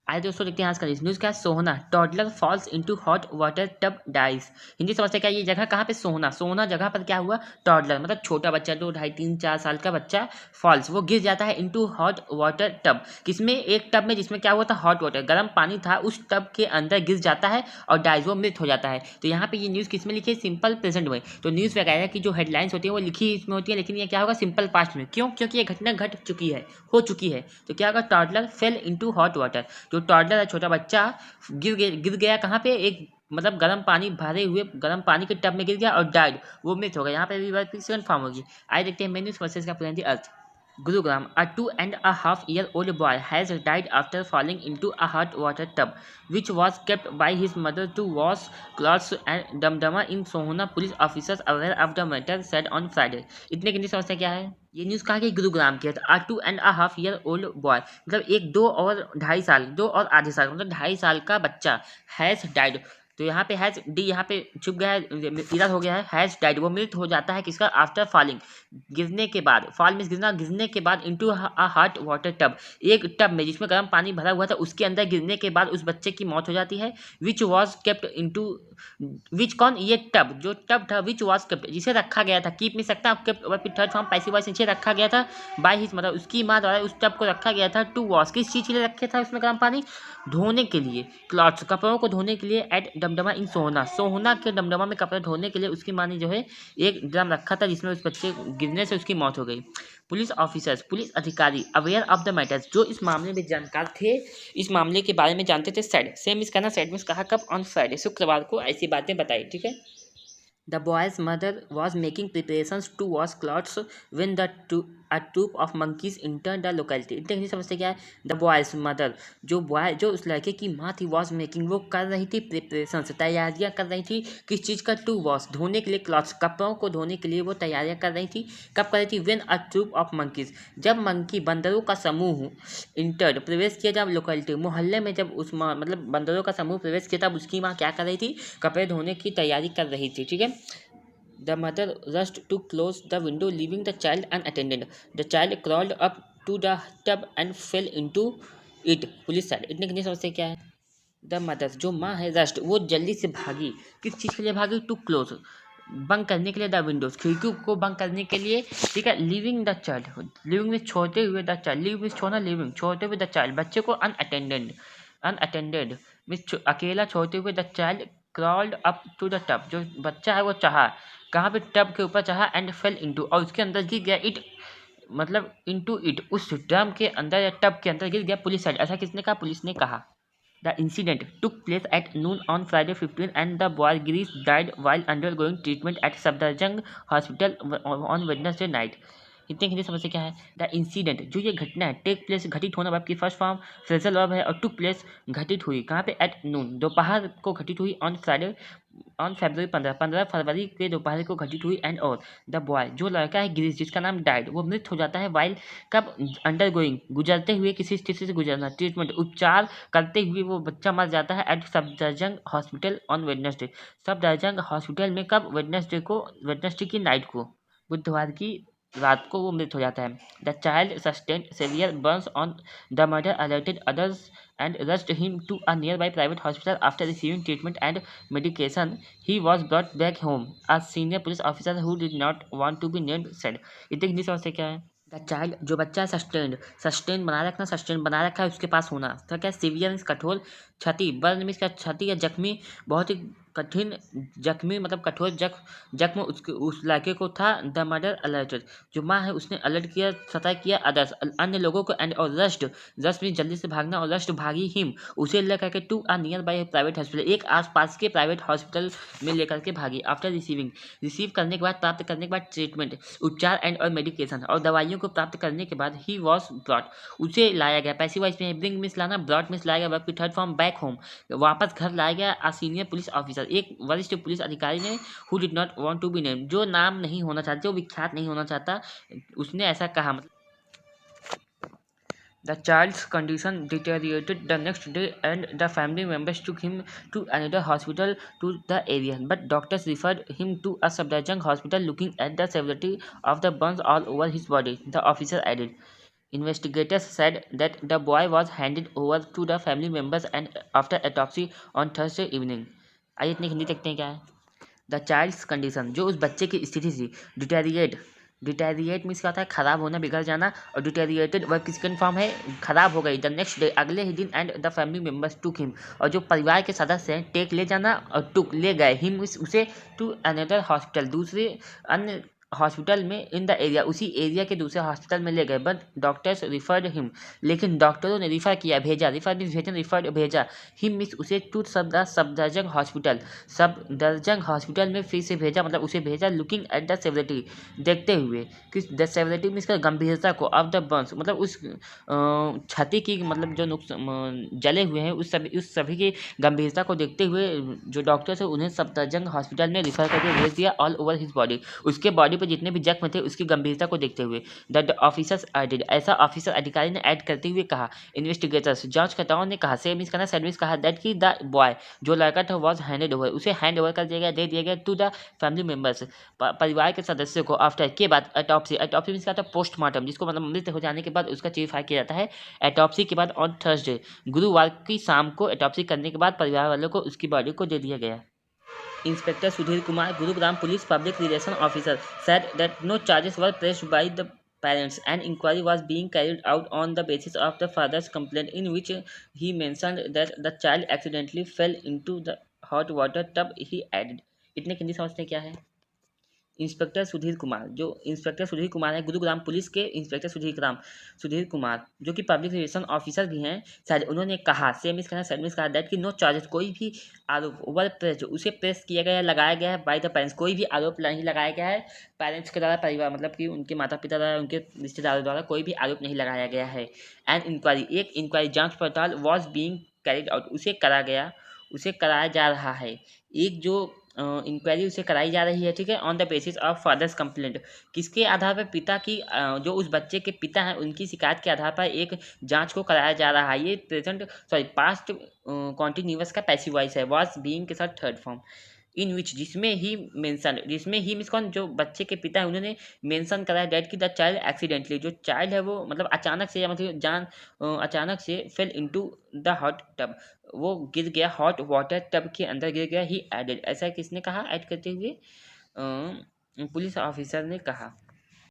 आइए दोस्तों देखते हैं आज का न्यूज़ क्या है। Sohna toddler falls into hot water tub dies. Hindi समझते क्या ये जगह कहाँ पे? सोहना। सोहना जगह पर क्या हुआ? टॉडलर मतलब छोटा बच्चा, जो 2.5 3 4 साल का बच्चा, फॉल्स वो गिर जाता है इनटू हॉट वाटर टब। किसमें? एक टब में जिसमें क्या हुआ था? हॉट वाटर, गर्म पानी था, उस टब के अंदर गिर जाता है और डाइज, वो मृत हो जाता है। तो यहाँ पे ये न्यूज़ किसमें लिखी है? सिंपल प्रेजेंट में। तो न्यूज़ वगैरह की जो हेडलाइंस होती है वो लिखी इसमें होती है, लेकिन ये क्या होगा? सिंपल पास्ट में। क्यों? क्योंकि ये घटना घट चुकी है, हो चुकी है। तो क्या होगा? Toddler fail into hot water. जो टॉडलर है, छोटा बच्चा, गिर गया कहाँ पे? एक मतलब गर्म पानी भरे हुए गर्म पानी के टब में गिर गया और डाइड, वो मृत हो गया। यहाँ पे भी बात सेकंड फॉर्म होगी। आइए देखते हैं मेन वर्सेस का प्लेन अर्थ। Gurugram, a 2.5-year-old boy has died after falling into a hot water tub, which was kept by his mother to wash clothes and Damdama in Sohna. Police officers aware of the matter said on Friday. इतने की समस्या क्या है? ये news कहाँ की? गुरुग्राम की है। आ 2.5-year-old बॉय मतलब एक 2 और 2.5 साल, 2 और आधे साल मतलब 2.5 साल का बच्चा हैज़ डाइड। तो यहाँ पे हैज़ डी यहाँ पे छुप गया है, इधर हो गया है, हैज़ डाइड, वो मृत हो जाता है किसका? आफ्टर फॉलिंग, गिरने के बाद। फॉल मीन्स गिरना, गिरने के बाद into a hot water tub, एक टब में जिसमें गर्म पानी भरा हुआ था, उसके अंदर गिरने के बाद उस बच्चे की मौत हो जाती है। विच वॉज केप्ट इनटू, विच कौन? ये टब, जो टब था, विच वॉज केप्ट जिसे रखा गया था, कीप मिल सकता है kept third form passive voice, नीचे रखा गया था, बाय हिज मतलब उसकी माँ द्वारा उस टब को रखा गया था। टू वॉश, किस चीज़ के लिए रखे था उसमें गर्म पानी? धोने के लिए, क्लॉथ्स कपड़ों को धोने के लिए। एट डमडमा इन सोहना, सोहना के डमडमा में कपड़े धोने के लिए उसकी माँ ने जो है एक ड्रम रखा था, जिसमें उस बच्चे गिरने से उसकी मौत हो गई। पुलिस ऑफिसर्स, पुलिस अधिकारी, अवेयर ऑफ द मैटर्स, जो इस मामले में जानकार थे, इस मामले के बारे में जानते थे, सेड, सेम मिस कहना, सेड मिस कहा कब? ऑन फ्राइडे, शुक्रवार को ऐसी बातें बताई। ठीक है। The boy's mother was making preparations to wash clothes when a troop of monkeys entered the locality. इतने हिंदी समझते क्या है? The boy's mother, जो बॉय, जो उस लड़के की माँ थी, was making, वो कर रही थी preparations, तैयारियां कर रही थी। किस चीज़ का? to wash, धोने के लिए, clothes, कपड़ों को धोने के लिए वो तैयारियां कर रही थी। कब कर रही थी? when a troop of monkeys, जब मंकी, बंदरों का समूह, इंटर्ड, प्रवेश किया, जब लोकेलिटी, मोहल्ले में, जब उस मतलब बंदरों का समूह प्रवेश किया, तब उसकी माँ क्या कर रही थी? कपड़े धोने की तैयारी कर रही थी। ठीक है। The mother rushed to close the window, leaving the child unattended. The child crawled up to the tub and fell into it. Police side, इतने कितने समझते क्या है? द मदर, जो माँ है, रस्ट, वो जल्दी से भागी। किस चीज़ के लिए भागी? टू क्लोज, बंद करने के लिए, द विंडोज, खिड़कियों को बंद करने के लिए। ठीक है। लिविंग द चाइल्ड, लिविंग में छोड़ते हुए, द चाइल्ड, लिव में छोड़ना, लिविंग छोड़ते हुए, द चाइल्ड, बच्चे को, अनअटेंडेड, अनअटेंडेड में अकेला छोड़ते हुए, the child crawled up to the tub, जो बच्चा है वो चाहा कहाँ पे? टब के ऊपर चाहा, एंड फेल इनटू, और उसके अंदर गिर गया। इट मतलब इनटू इट, उस ड्रम के अंदर या टब के अंदर गिर गया। पुलिस साइड, ऐसा किसने कहा? पुलिस ने कहा। The incident took place at noon on Friday 15 and the boy Girish died while undergoing treatment at Safdarjung Hospital on Wednesday night. इतने हिंदी समझ से क्या है? द इंसिडेंट, जो ये घटना है, टेक प्लेस, घटित होना, आपकी फर्स्ट फॉर्म फ्रेजल वर्ब है, और टुक प्लेस, घटित हुई, कहाँ पे? एट नून, दोपहर को घटित हुई, ऑन फ्राइडे, ऑन फरवरी 15 फरवरी के दोपहर को घटित हुई। एंड और द बॉय, जो लड़का है गिरीश, जिसका नाम डाइड, वो मृत हो जाता है। वाइल, कब? अंडर गोइंग, गुजरते हुए, किसी स्थिति से गुजरना, ट्रीटमेंट, उपचार करते हुए वो बच्चा मर जाता है। At Safdarjung hospital on Wednesday, Safdarjung hospital में, कब? वेडनेसडे को, वेडनेसडे की नाइट को, बुधवार की रात को वो मृत हो जाता है। The child sustained severe burns on the mother alerted others and rushed him to a nearby private hospital. After receiving treatment and medication, he was brought back home. A senior police officer who did not want to be named said. इतने हिंदी समझते क्या है? The child, जो बच्चा है, sustained, sustain बनाए रखना, sustain बनाए रखा है, उसके पास होना। तो क्या? सीवियर मीन्स कठोर, क्षति, बर्न मीन्स क्या? क्षति या जख्मी, बहुत ही कठिन जख्मी मतलब कठोर जख्म उसके, उस लड़के को था। द मर्डर अलर्टेड, जो माँ है उसने अलर्ट किया, सतर्क किया, अदर्स, अन्य लोगों को, एंड और रस्ट, रस्ट मीन्स जल्दी से भागना, और रस्ट भागी, हिम, उसे लेकर के, to a nearby private hospital, एक आसपास के प्राइवेट हॉस्पिटल में लेकर के भागी। आफ्टर रिसीविंग, रिसीव करने के बाद, प्राप्त करने के बाद, ट्रीटमेंट, उपचार, एंड और मेडिकेशन, और दवाइयों को प्राप्त करने के बाद, ही वॉज ब्रॉट, उसे लाया गया। पैसिव वॉइस में ब्रिंग मिस लाना, ब्रॉट मिस लाया गया, वर्ब की थर्ड फॉर्म, बैक होम, वापस घर लाया गया। आ सीनियर पुलिस ऑफिसर, एक वरिष्ठ पुलिस अधिकारी ने, who did not want to be named, जो नाम नहीं होना चाहता, जो विख्यात नहीं होना चाहता, उसने ऐसा कहा। The child's condition deteriorated the next day and the family members took him to another hospital to the area, but doctors referred him to a Safdarjung hospital. Looking at the severity of the burns all over his body, the officer added. Investigators said that the boy was handed over to the family members and after autopsy on Thursday evening. आइए इतनी हिंदी देखते हैं क्या है. The child's condition, जो उस बच्चे की स्थिति थी, डिटेरिएट. डिटेरिएट मीन्स क्या होता है, खराब होना, बिगड़ जाना. और डिटेरिएटेड वर्ब किसका फॉर्म है, खराब हो गई. द नेक्स्ट डे, अगले ही दिन. And the family members took him, और जो परिवार के सदस्य हैं, टेक ले जाना और टुक ले गए, हिम उसे टू अनदर हॉस्पिटल, दूसरे अन्य हॉस्पिटल में. इन द एरिया, उसी एरिया के दूसरे हॉस्पिटल में ले गए. बट डॉक्टर्स रिफर्ड हिम, लेकिन डॉक्टरों ने रिफर किया, भेजा. रिफर मीन्स भेजना, रिफर्ड भेजा. हिम मीन्स उसे to Safdarjung hospital, Safdarjung hospital में फिर से भेजा, मतलब उसे भेजा. लुकिंग एट द सेवरिटी, देखते हुए. किस द सेवरिटी मीन्स गंभीरता को. ऑफ द बर्न्स, मतलब उस क्षति की, मतलब जो जले हुए हैं उस सभी की गंभीरता को देखते हुए जो डॉक्टर्स है उन्हें सफदरजंग हॉस्पिटल में रिफर करके भेज दिया. ऑल ओवर हिज बॉडी, उसके बॉडी पर जितने भी जख्म थे उसकी गंभीरता को देखते हुए. द ऑफिसर्स एडेड, ऐसा ऑफिसर अधिकारी ने ऐड करते हुए कहा. इन्वेस्टिगेटर्स, जांचकर्ताओं ने कहा. से मीन्स करना, सर्विस कहा. दैट की द बॉय, जो लड़का था, वॉज हैंडेड ओवर, उसे हैंड ओवर कर दिया गया, दे दिया गया. टू द फैमिली मेम्बर्स, परिवार के सदस्यों को. आफ्टर, के बाद. ऑटोप्सी, ऑटोप्सी मीन्स क्या था, पोस्टमार्टम, जिसको मतलब मृत हो जाने के बाद उसका चेरिफाई किया जाता है. ऑटोप्सी के बाद ऑन थर्सडे, गुरुवार की शाम को ऑटोप्सी करने के बाद परिवार वालों को उसकी बॉडी को दे दिया गया. Inspector Sudhir Kumar, Gurugram Police Public Relations Officer, said that no charges were pressed by the parents. An inquiry was being carried out on the basis of the father's complaint, in which he mentioned that the child accidentally fell into the hot water tub. He added. इतने हिंदी समझते हैं क्या है. Inspector Sudhir Kumar, जो inspector Sudhir Kumar है, Gurugram police के inspector Sudhir Kumar, जो कि पब्लिक रिलेशन ऑफिसर भी हैं, शायद उन्होंने कहा. सेम इस कहा दैट कि नो चार्जेस, कोई भी आरोप, वर प्रेस, उसे प्रेस किया गया, लगाया गया है. बाय द पेरेंट्स, कोई भी आरोप नहीं लगाया गया है पेरेंट्स के द्वारा, परिवार मतलब कि उनके माता पिता द्वारा, उनके रिश्तेदारों द्वारा कोई भी आरोप नहीं लगाया गया है. एंड इंक्वायरी, एक इंक्वायरी, जांच पड़ताल, वॉज बीइंग कैरिड आउट, उसे कराया जा रहा है. एक जो इंक्वायरी उसे कराई जा रही है, ठीक है. On the basis of father's complaint, किसके आधार पर, पिता की, जो उस बच्चे के पिता हैं उनकी शिकायत के आधार पर एक जांच को कराया जा रहा है. ये पास्ट कॉन्टिन्यूअस का पैसिव वॉइस है. वॉज बीइंग के साथ थर्ड फॉर्म. इन विच, जिसमें ही मीन्स कौन, जो बच्चे के पिता है उन्होंने मेंशन करा है डेट की द चाइल्ड एक्सीडेंटली, जो चाइल्ड है वो मतलब अचानक से, या मतलब अचानक से fail into the hot tub, वो गिर गया हॉट वाटर टब के अंदर गिर गया. ही एडेड, ऐसा किसने कहा, ऐड करते हुए पुलिस ऑफिसर ने कहा.